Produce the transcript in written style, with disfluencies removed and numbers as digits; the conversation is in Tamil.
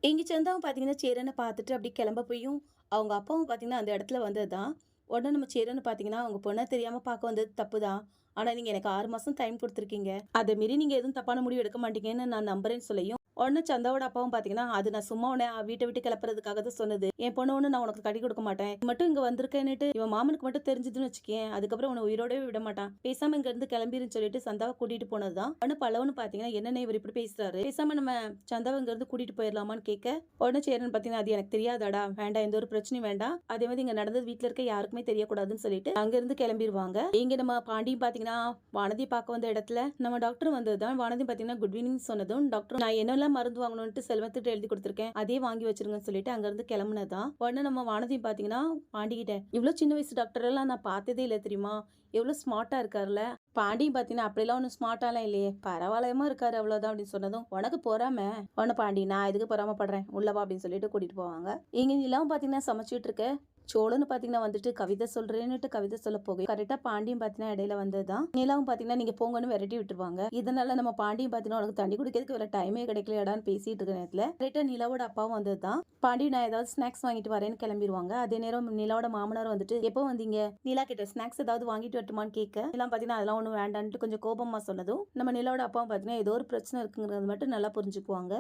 எங்க சந்தாவும் பார்த்தீங்கன்னா, சேரன பார்த்துட்டு அப்படியே கிளம்ப போயும், அவங்க அப்பாவும் பார்த்தீங்கன்னா, அந்த இடத்துல வந்தது தான். உடனே நம்ம சேரன்னு பார்த்தீங்கன்னா, "உங்க பொண்ண தெரியாம பார்க்க வந்தது தப்பு தான். ஆனா, நீங்க எனக்கு 6 மாசம் டைம் குடுத்துருக்கீங்க. அத மீறி நீங்க எதுவும் தப்பான முடிவு எடுக்க மாட்டீங்கன்னு நான் நம்புறேன்னு" சொல்லியும், உடனே சந்தாவோட அப்பாவும் பார்த்தீங்கன்னா, "அது நான் சும்மா உன்ன வீட்ட விட்டு கிளப்புறதுக்காக தான் சொன்னது. என் பொண்ண ஒண்ணும் நான் உனக்கு கட்டி குடுக்க மாட்டேன். நீ மட்டும் இங்க வந்திருக்கேன்னுட்டு இவன் மாமனுக்கு மட்டும் தெரிஞ்சதுன்னு வச்சுக்கயேன், அதுக்கப்புறம் உன்ன உயிரோடவே விட மாட்டான். பேசாம இங்க இருந்து கிளம்பிருன்னு" சொல்லிட்டு சந்தாவ கூட்டிட்டு போனது தான். உடனே பல்லவன்னு பார்த்தீங்கன்னா, "என்னண்ணே இவரு இப்படி பேசுறாரு? பேசாம நம்ம சந்தாவ இங்க இருந்து கூட்டிட்டு போயிரலாமான்னு" கேட்க, உடனே சேரன் பார்த்தீங்கன்னா, "அது எனக்கு தெரியாதாடா? வேண்டாம், எந்த ஒரு பிரச்சனையும் வேண்டாம். அதே மாதிரி இங்க நடந்தது வீட்ல இருக்க யாருக்குமே தெரியக்கூடாதுன்னு" சொல்லிட்டு அங்கிருந்து கிளம்பிருவாங்க. இங்க நம்ம பாண்டியும் பார்த்தீங்கன்னா, வானதி பார்க்க வந்த இடத்துல நம்ம டாக்டர் வந்தது தான். வானதி பார்த்தீங்கன்னா, குட் ஈவினிங் சொன்னதும், டாக்டர் நான் என்னெல்லாம் மருந்து வாங்கணும்னு செல்வத்திட்ட எழுதி கொடுத்துருக்கேன். அதே வாங்கி வச்சிருங்கன்னு சொல்லிட்டு அங்கிருந்து கிளம்புனதான். உடனே நம்ம வானதி பார்த்தீங்கன்னா, பாண்டிகிட்ட, "இவ்ளோ சின்ன வயசு டாக்டர் எல்லாம் நான் பார்த்ததே இல்ல தெரியுமா? எவ்ளோ ஸ்மார்ட்டா இருக்காருல்ல." பாண்டியும் பார்த்தீங்கன்னா, "அப்படிலாம் ஒண்ணும் ஸ்மார்ட்டாலாம் இல்லையே. பரவாயில்லாம இருக்காரு அவ்வளவுதான்" அப்படின்னு சொன்னதும், "உனக்கு பொறாம? உடனே பாண்டி, நான் எதுக்கு பொறாமப்படுறேன்? உள்ள வா" அப்படின்னு சொல்லிட்டு கூட்டிட்டு போவாங்க. இங்க நிலாவும் பார்த்தீங்கன்னா சமைச்சிட்டு இருக்க, சோழன்னு பார்த்தீங்கன்னா வந்துட்டு கவிதை சொல்றேன்னுட்டு கவிதை சொல்ல போக கரெக்டா பாண்டியும் பார்த்தீங்கன்னா இடையில வந்ததுதான். நிலாவும் பார்த்தீங்கன்னா, "நீங்க போங்கன்னு" விரட்டி விட்டுருவாங்க. இதனால நம்ம பாண்டியும் பார்த்தீங்கன்னா, "உனக்கு தண்ணி குடிக்கிறதுக்கு வேற டைமே கிடைக்கலையாடான்னு" பேசிட்டு இருக்க நேரத்துல கரெக்டா நிலாவோட அப்பாவும் வந்ததுதான். பாண்டி, "நான் ஏதாவது ஸ்நாக்ஸ் வாங்கிட்டு வரேன்னு" கிளம்பிடுவாங்க. அதே நேரம் நிலாவோட மாமனார் வந்துட்டு, "எப்போ வந்தீங்க?" நிலா கிட்ட ஸ்நாக்ஸ் ஏதாவது வாங்கிட்டு வரட்டுமான்னு கேட்க, நிலா பார்த்தீங்கன்னா, "அதெல்லாம் ஒண்ணும் வேண்டான்ட்டு" கொஞ்சம் கோபமா சொன்னதும், நம்ம நிலாவோட அப்பாவும் பார்த்தீங்கன்னா, ஏதோ ஒரு பிரச்சனை இருக்குங்கிறது மட்டும் நல்லா புரிஞ்சுக்குவாங்க.